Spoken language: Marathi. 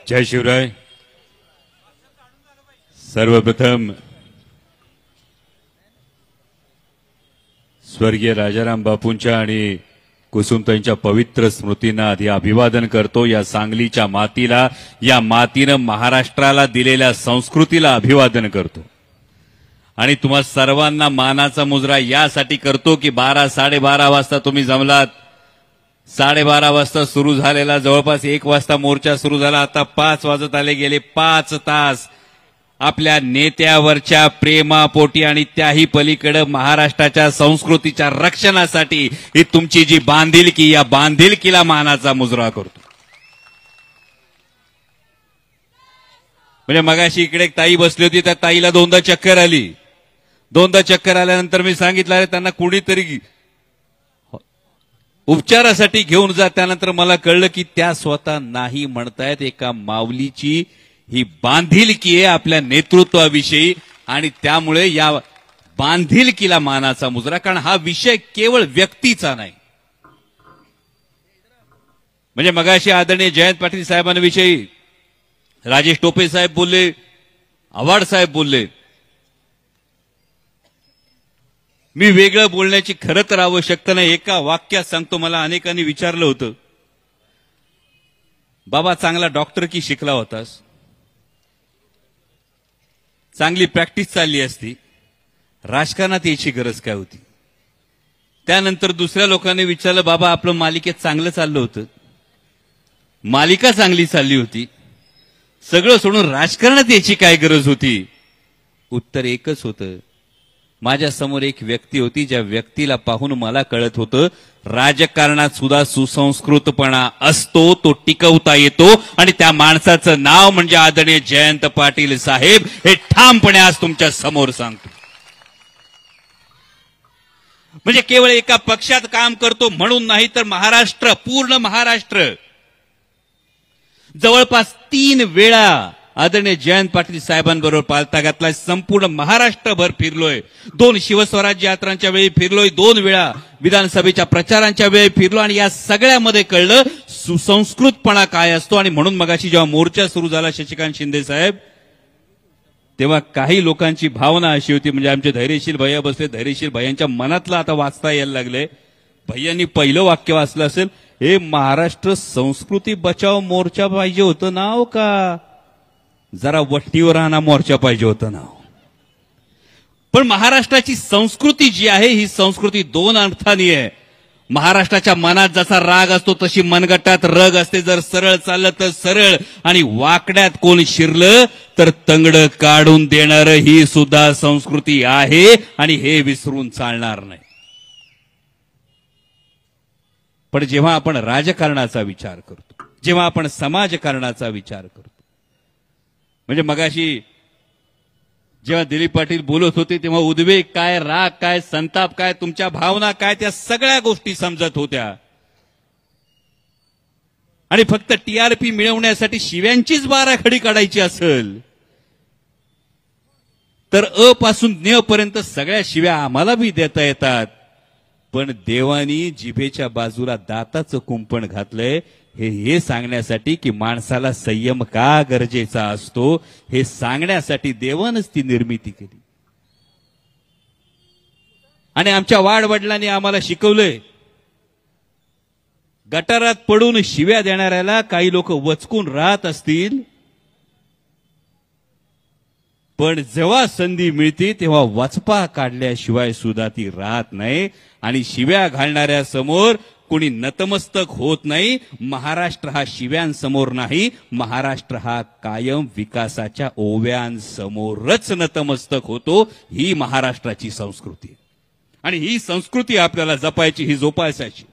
जय शिवराय। सर्वप्रथम स्वर्गीय राजाराम बापूंच्या आणि कुसुमताईंच्या पवित्र स्मृतींना आधी अभिवादन करतो। या सांगलीच्या मातीला, या मातीनं महाराष्ट्राला दिलेल्या संस्कृतीला अभिवादन करतो आणि तुम्हा सर्वांना मानाचा मुजरा यासाठी करतो की 12-12:30 वाजता तुम्ही जमलात। 12:30 वाजता सुरू झालेला जवळपास 1 वाजता मोर्चा सुरू झाला। आता 5 वाजत आले, गेले 5 तास आपल्या नेत्यावरच्या प्रेमापोटी आणि त्याही पलीकडे महाराष्ट्राच्या संस्कृतीच्या रक्षणासाठी ही तुमची जी बांधिलकी, या बांधिलकीला मानाचा मुजरा करतो। म्हणजे मगाशी इकडे एक ताई बसली होती, त्या ताईला 2दा चक्कर आली। 2दा चक्कर आल्यानंतर मी सांगितलं अरे त्यांना कुणीतरी उपचारासाठी घेऊन जा। त्यानंतर मला कळलं की त्या स्वतः नाही म्हणतायत, एका माऊलीची ही बांधिलकी आहे आपल्या नेतृत्वाविषयी आणि त्यामुळे या बांधिलकीला मानाचा मुजरा। कारण हा विषय केवळ व्यक्तीचा नाही। म्हणजे मगाशी आदरणीय जयंत पाटील साहेबांविषयी राजेश टोपे साहेब बोलले, आव्हाड साहेब बोलले। मी वेगळं बोलण्याची खरं तर आवश्यकता नाही, एका वाक्यात सांगतो। मला अनेकांनी विचारलं होतं, बाबा चांगला डॉक्टर की शिकला होतास, चांगली प्रॅक्टिस चालली असती, राजकारणात यायची गरज काय होती? त्यानंतर दुसऱ्या लोकांनी विचारलं, बाबा आपलं मालिकेत चांगलं चाललं होतं, मालिका चांगली चालली होती, सगळं सोडून राजकारणात यायची काय गरज होती? उत्तर एकच होतं, माझ्या समोर एक व्यक्ती होती, ज्या व्यक्तीला पाहून मला कळत होतं राजकारणात सुद्धा सुसंस्कृतपणा असतो, तो टिकवता येतो आणि त्या माणसाचं नाव म्हणजे आदरणीय जयंत पाटील साहेब। हे ठामपणे आज तुमच्या समोर सांगतो। म्हणजे केवळ एका पक्षात काम करतो म्हणून नाही, तर महाराष्ट्र, पूर्ण महाराष्ट्र, जवळपास 3 वेळा आदरणीय जयंत पाटील साहेबांबरोबर पालथा घातलाय। संपूर्ण महाराष्ट्रभर फिरलोय, 2 शिवस्वराज्य यात्रांच्या वेळी फिरलोय, 2 वेळा विधानसभेच्या प्रचारांच्या वेळी फिरलो आणि या सगळ्यामध्ये कळलं सुसंस्कृतपणा काय असतो। आणि म्हणून मगाशी जेव्हा मोर्चा सुरू झाला शशिकांत शिंदे साहेब, तेव्हा काही लोकांची भावना अशी होती, म्हणजे आमचे धैर्यशील भैया बसले, धैर्यशील भैयांच्या मनातलं आता वाचता यायला लागले। भैयांनी पहिलं वाक्य वाचलं असेल, हे महाराष्ट्र संस्कृती बचाव मोर्चा पाहिजे होतं नाव का जरा वट्टीवर आणा मोर्चा पाहिजे होतं नाव? पण महाराष्ट्राची संस्कृती जी आहे, ही संस्कृती 2 अर्थाने आहे। महाराष्ट्राच्या मनात जसा राग असतो तशी मनगटात रग असते। जर सरळ चाललं तर सरळ, आणि वाकड्यात कोण शिरलं तर तंगड काढून देणारं ही सुद्धा संस्कृती आहे आणि हे विसरून चालणार नाही। पण जेव्हा आपण राजकारणाचा विचार करतो, जेव्हा आपण समाजकारणाचा विचार करतो, म्हणजे मगाशी जेव्हा दिलीप पाटील बोलत होते तेव्हा उद्वेग काय, राग काय, संताप काय, तुमच्या भावना काय, त्या सगळ्या गोष्टी समजत होत्या। आणि फक्त टीआरपी मिळवण्यासाठी शिव्यांचीच बाराखडी काढायची असेल तर अ पासून न्य पर्यंत सगळ्या शिव्या आम्हाला बी देता येतात। पण देवानी जिभेच्या बाजूला दाताचं कुंपण घातलंय हे सांगण्यासाठी की माणसाला संयम का गरजेचा असतो, हे सांगण्यासाठी देवानच ती निर्मिती केली। आणि आमच्या वाडवडिलांनी आम्हाला शिकवलंय, गटारात पडून शिव्या देणाऱ्याला काही लोक वचकून राहत असतील, पण जेव्हा संधी मिळते तेव्हा वचपा काढल्याशिवाय सुद्धा ती राहत नाही आणि शिव्या घालणाऱ्या समोर कोणी नतमस्तक होत नाही। महाराष्ट्र हा शिव्यांसमोर नाही, महाराष्ट्र हा कायम विकासाच्या ओव्यांसमोरच नतमस्तक होतो। ही महाराष्ट्राची संस्कृती आणि ही संस्कृती आपल्याला जपायची, ही जोपासायची।